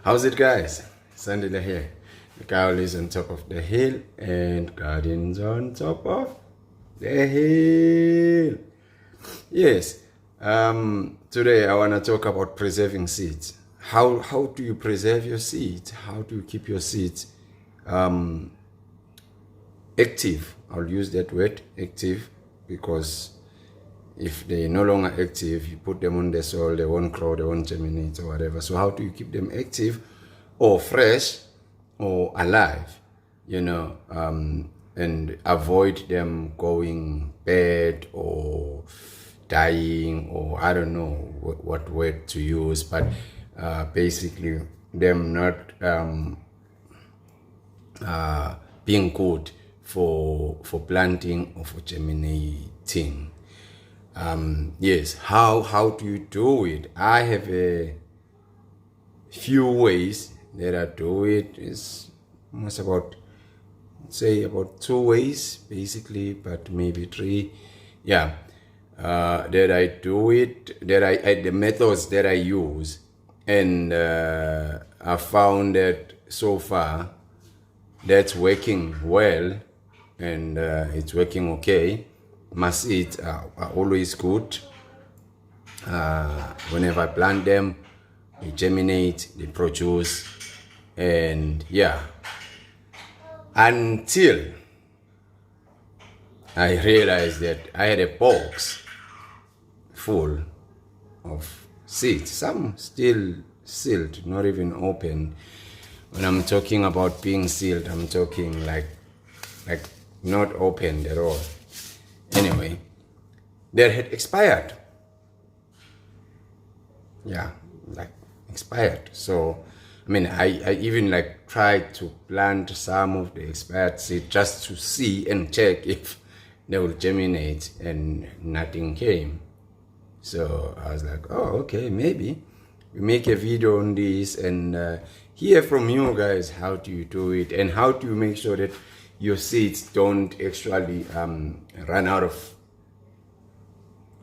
How's it, guys? Sandila here. The cow lives on top of the hill and gardens on top of the hill. Yes. Today I want to talk about preserving seeds. How do you preserve your seeds? How do you keep your seeds active? I'll use that word, active, because if they're no longer active, you put them on the soil, they won't grow, they won't germinate or whatever. So how do you keep them active or fresh or alive, and avoid them going bad or dying, or I don't know what word to use, but basically them not being good for planting or for germinating. Yes, how do you do it? I have a few ways that I do it. It's almost about 2 ways basically, but maybe 3. Yeah, that I do it, the methods that I use, and I found that so far that's working well, and it's working okay. My seeds are always good. Whenever I plant them, they germinate, they produce, and yeah. Until I realized that I had a box full of seeds, some still sealed, not even open. When I'm talking about being sealed, I'm talking like not opened at all. Anyway, that had expired. Yeah, like expired. So, I mean, I even tried to plant some of the expired seed just to see and check if they will germinate, and nothing came. So I was like, oh, okay, maybe we make a video on this and hear from you guys. How do you do it, and how do you make sure that your seeds don't actually run out of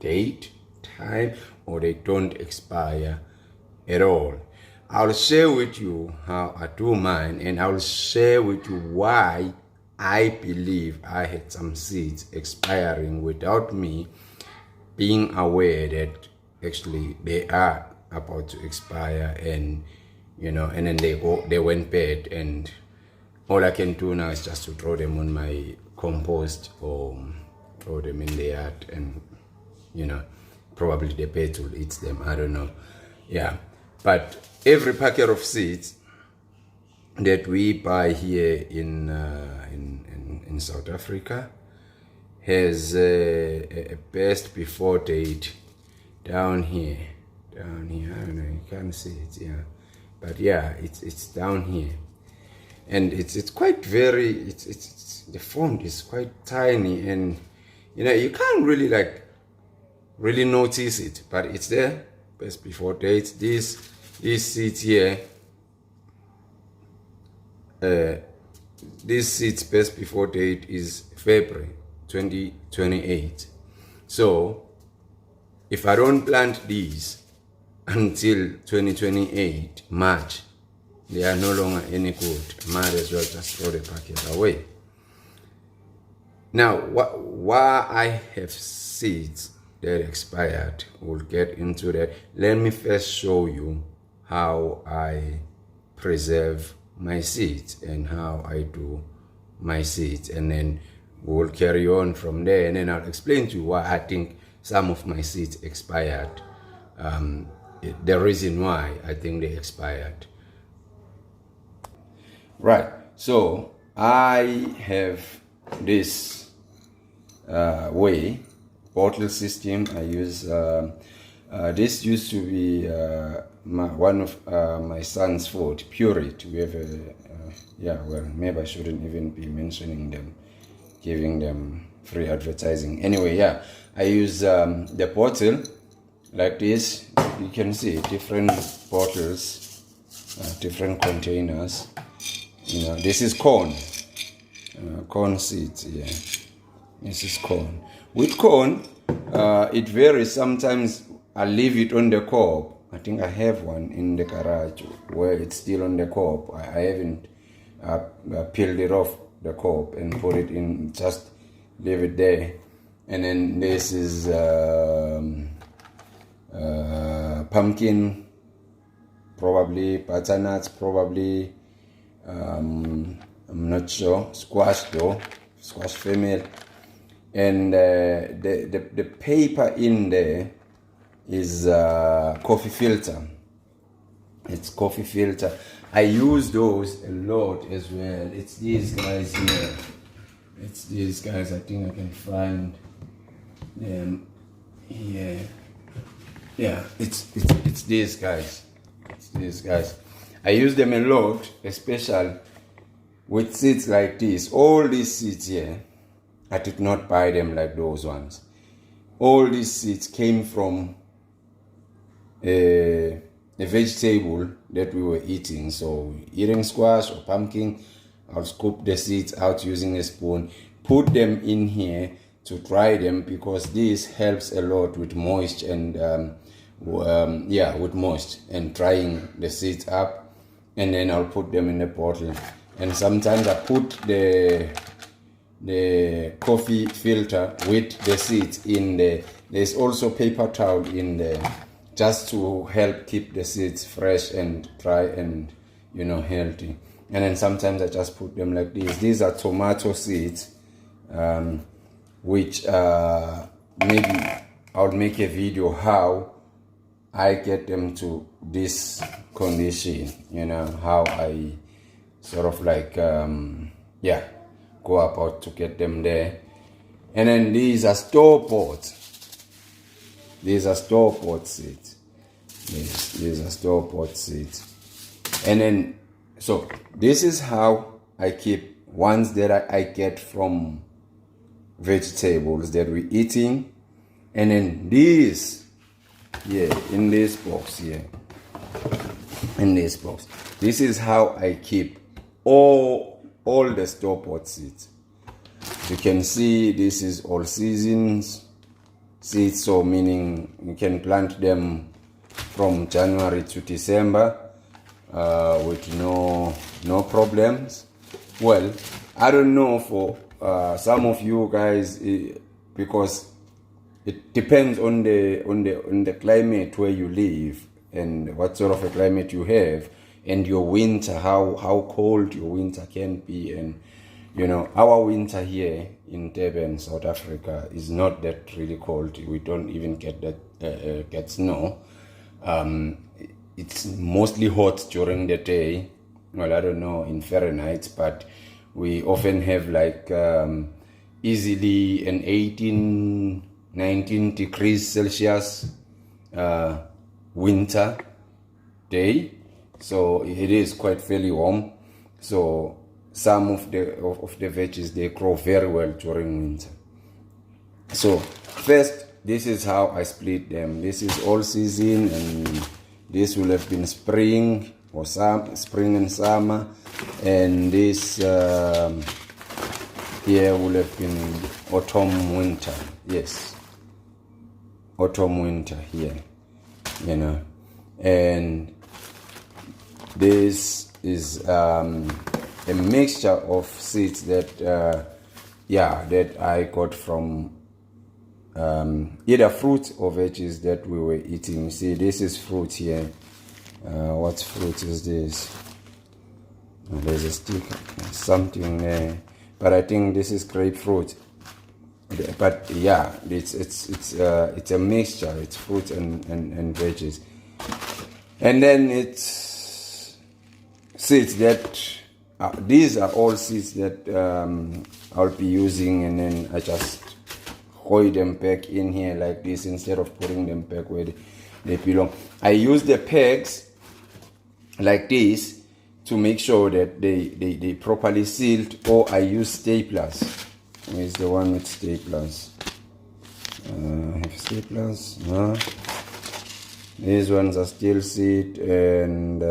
time, or they don't expire at all? I'll share with you how I do mine, and I'll share with you why I believe I had some seeds expiring without me being aware that actually they are about to expire, and and then they went bad, and all I can do now is just to throw them on my compost or throw them in the yard, and probably the pet will eat them. I don't know. Yeah, but every packet of seeds that we buy here in South Africa has a best before date down here. I don't know, you can't see it, yeah, but yeah, it's down here. And it's quite it's the font is quite tiny, and you can't really notice it, but it's there. Best before date. This seeds here, this seeds best before date is February 2028. So if I don't plant these until 2028 March, they are no longer any good. Might as well just throw the packet away. Now, why I have seeds that expired, we'll get into that. Let me first show you how I preserve my seeds and how I do my seeds, and then we'll carry on from there, and then I'll explain to you why I think some of my seeds expired, the reason why I think they expired. Right, so I have this bottle system. I use this used to be one of my son's food, Pureit. We have maybe I shouldn't even be mentioning them, giving them free advertising. Anyway, yeah, I use the bottle like this. You can see different bottles, different containers. This is corn seeds. Yeah, this is corn. With corn, it varies. Sometimes I leave it on the cob I think I have one in the garage where it's still on the cob. I haven't peeled it off the cob and put it in, just leave it there. And then this is pumpkin, probably butternuts, probably I'm not sure, squash though, squash female. And the paper in there is coffee filter. It's coffee filter. I use those a lot as well. It's these guys here. It's these guys. I think I can find them here. Yeah, it's these guys. It's these guys. I use them a lot, especially with seeds like this. All these seeds here, I did not buy them like those ones. All these seeds came from a vegetable that we were eating. So eating squash or pumpkin, I'll scoop the seeds out using a spoon, put them in here to dry them, because this helps a lot with moist and with moist and drying the seeds up. And then I'll put them in the bottle. And sometimes I put the coffee filter with the seeds in there. There's also paper towel in there, just to help keep the seeds fresh and dry and healthy. And then sometimes I just put them like this. These are tomato seeds, which maybe I'll make a video how I get them to this condition, how I sort of like go about to get them there. And then these are store-bought. These are store-bought seeds. These are store-bought seeds. And then, so this is how I keep ones that I get from vegetables that we're eating. And then these, in this box here. In this box. This is how I keep all the store-bought seeds. You can see this is all seasons seeds, so meaning you can plant them from January to December with no problems. Well, I don't know for some of you guys, because it depends on the climate where you live and what sort of a climate you have, and your winter, how cold your winter can be. And our winter here in Durban, South Africa, is not that really cold. We don't even get snow. It's mostly hot during the day. Well, I don't know in Fahrenheit, but we often have like easily an 18-19 degrees Celsius winter day. So it is quite fairly warm. So some of the veggies, they grow very well during winter. So first, this is how I split them. This is all season, and this will have been spring or spring and summer, and this here will have been autumn, winter. Yes, autumn, winter here, and this is a mixture of seeds that that I got from either fruit or veggies that we were eating. See, this is fruit here. What fruit is this? There's a stick, something there, but I think this is grapefruit. But yeah, it's a mixture. It's fruit and veggies, and then it's seeds that these are all seeds that I'll be using, and then I just hold them back in here like this instead of putting them back where they belong. I use the pegs like this to make sure that they properly sealed, or I use staplers. Where's the one with staplers? I have staplers. No. These ones are still sealed and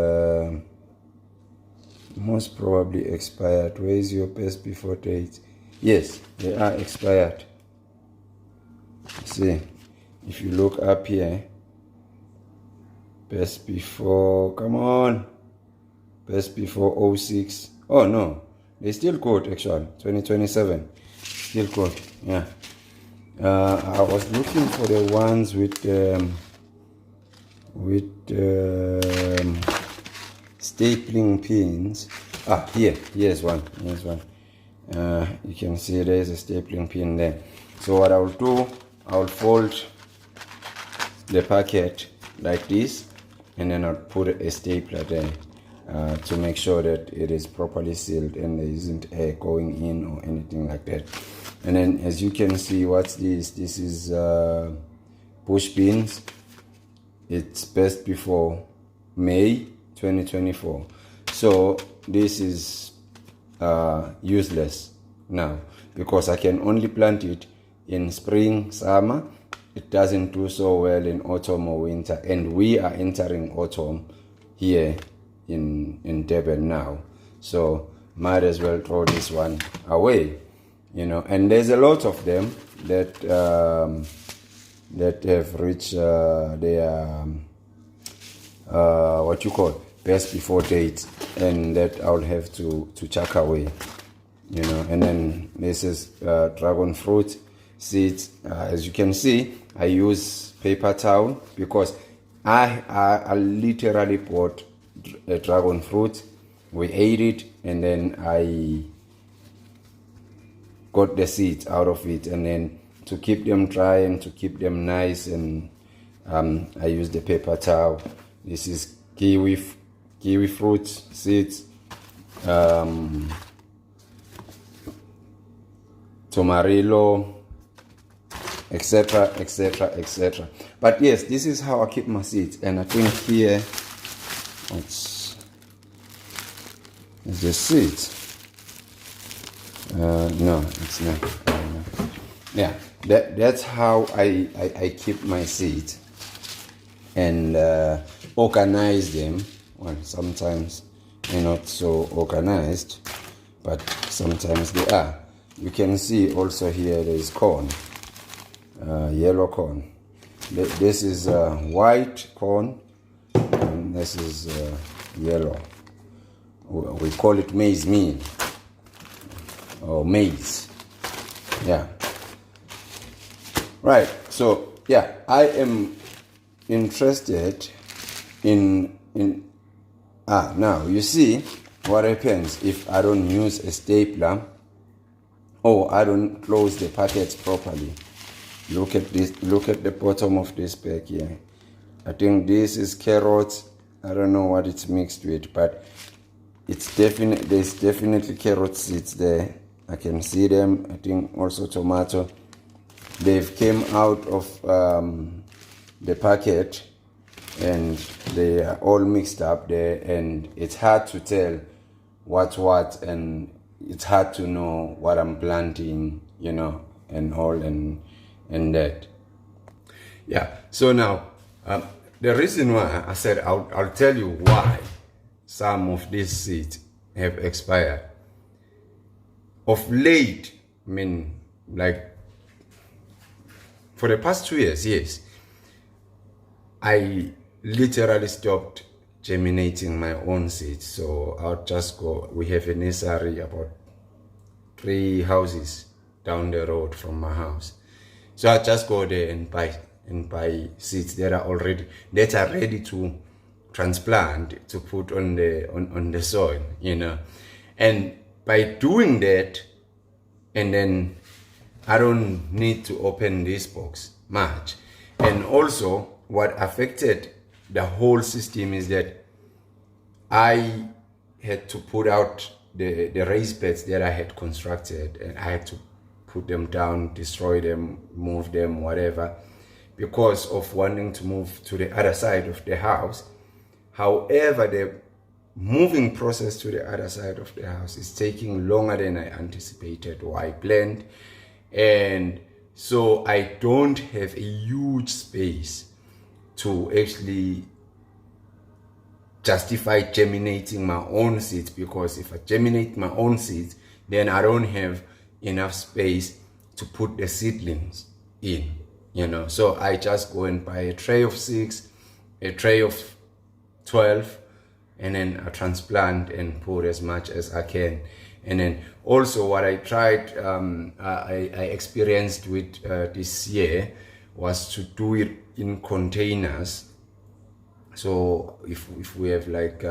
most probably expired. Where is your best before date? Yes, they are expired. See, if you look up here, best before, come on, best before '06. Oh no, they still good actually. 2027, still good. Yeah. I was looking for the ones with stapling pins. Here's one. You can see there's a stapling pin there. So what I'll do, I'll fold the packet like this, and then I'll put a stapler there to make sure that it is properly sealed and there isn't air going in or anything like that. And then, as you can see, what's this? This is push pins. It's best before May 2024. So this is useless now because I can only plant it in spring, summer. It doesn't do so well in autumn or winter, and we are entering autumn here in Durban now. So might as well throw this one away. And there's a lot of them that have reached their best before date, and that I'll have to chuck away. And then this is dragon fruit seeds. As you can see, I use paper towel because I literally bought a dragon fruit. We ate it, and then I got the seeds out of it, and then to keep them dry and to keep them nice, and I use the paper towel. This is kiwi fruit seeds, tomarillo, etc. But yes, this is how I keep my seeds. And I think here is the seeds. No, it's not. Yeah, that's how I keep my seeds and organize them. Well, sometimes they're not so organized, but sometimes they are. You can see also here there is corn, yellow corn. This is white corn, and this is yellow. We call it maize meal or maize. Yeah. Right. So yeah, I am interested in now you see what happens if I don't use a stapler or I don't close the packets properly. Look at this. Look at the bottom of this bag here. I think this is carrots. I don't know what it's mixed with, but it's there's definitely carrot seeds there. I can see them. I think also tomato. They've came out of the packet and they are all mixed up there, and it's hard to tell what's what, and it's hard to know what I'm planting, and all and that. Yeah. So now the reason why I said I'll tell you why some of these seeds have expired. Of late, I mean, like for the past 2 years, yes, I literally stopped germinating my own seeds. So I'll just go. We have a nursery about 3 houses down the road from my house. So I just go there and buy seeds that are ready to transplant, to put on the soil, And by doing that, and then I don't need to open this box much. And also what affected the whole system is that I had to put out the raised beds that I had constructed, and I had to put them down, destroy them, move them, whatever, because of wanting to move to the other side of the house. However, the moving process to the other side of the house is taking longer than I anticipated or I planned. And so I don't have a huge space to actually justify germinating my own seeds, because if I germinate my own seeds, then I don't have enough space to put the seedlings in, So I just go and buy a tray of 6, a tray of 12, and then I transplant and put as much as I can. And then also what I tried, I experienced with this year was to do it in containers. So if we have like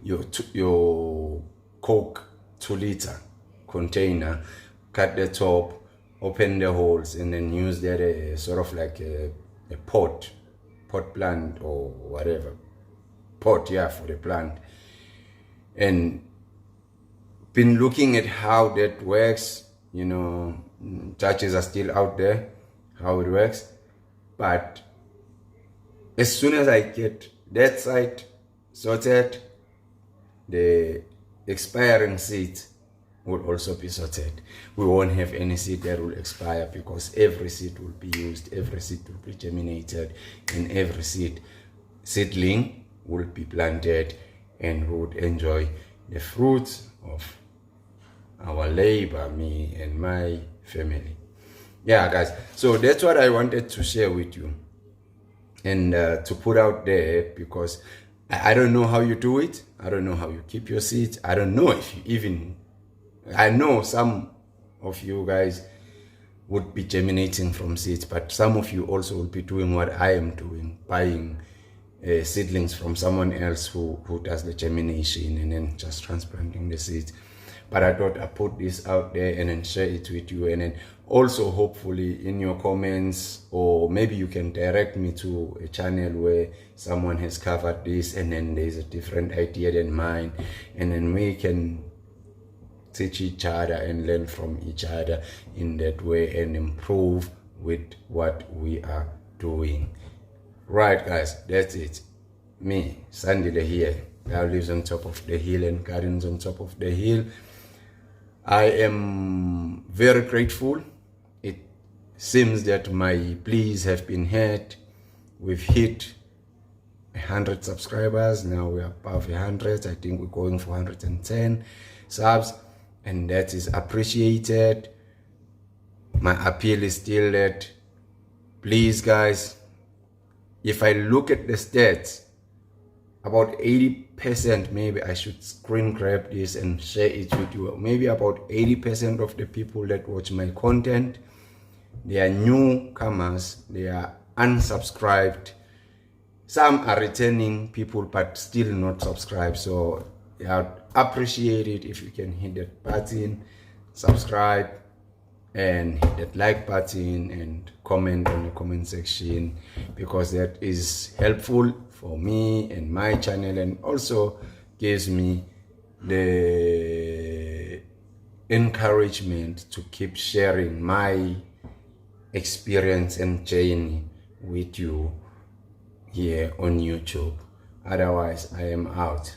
your Coke 2-liter container, cut the top, open the holes, and then use that sort of like a pot plant or whatever pot, yeah, for the plant. And been looking at how that works. You know, churches are still out there, how it works. But as soon as I get that side sorted, the expiring seed will also be sorted. We won't have any seed that will expire, because every seed will be used, every seed will be germinated, and every seedling will be planted, and we would enjoy the fruits of our labor, me and my family. Yeah, guys, so that's what I wanted to share with you and to put out there, because I don't know how you do it. I don't know how you keep your seeds. I don't know if you even, I know some of you guys would be germinating from seeds, but some of you also will be doing what I am doing, buying seedlings from someone else who does the germination and then just transplanting the seeds. But I thought I put this out there and then share it with you, and then also hopefully in your comments, or maybe you can direct me to a channel where someone has covered this and then there's a different idea than mine, and then we can teach each other and learn from each other in that way and improve with what we are doing. Right, guys, that's it. Me, Sandile here. God lives on top of the hill and gardens on top of the hill. I am very grateful. It seems that my pleas have been heard. We've hit 100 subscribers. Now we're above 100. I think we're going for 110 subs, and that is appreciated. My appeal is still that, please guys, if I look at the stats, about 80%, maybe I should screen grab this and share it with you. Maybe about 80% of the people that watch my content, they are newcomers, they are unsubscribed. Some are returning people, but still not subscribed. So I appreciate it if you can hit that button, subscribe, and hit that like button and comment on the comment section, because that is helpful for me and my channel, and also gives me the encouragement to keep sharing my experience and journey with you here on YouTube. Otherwise, I am out.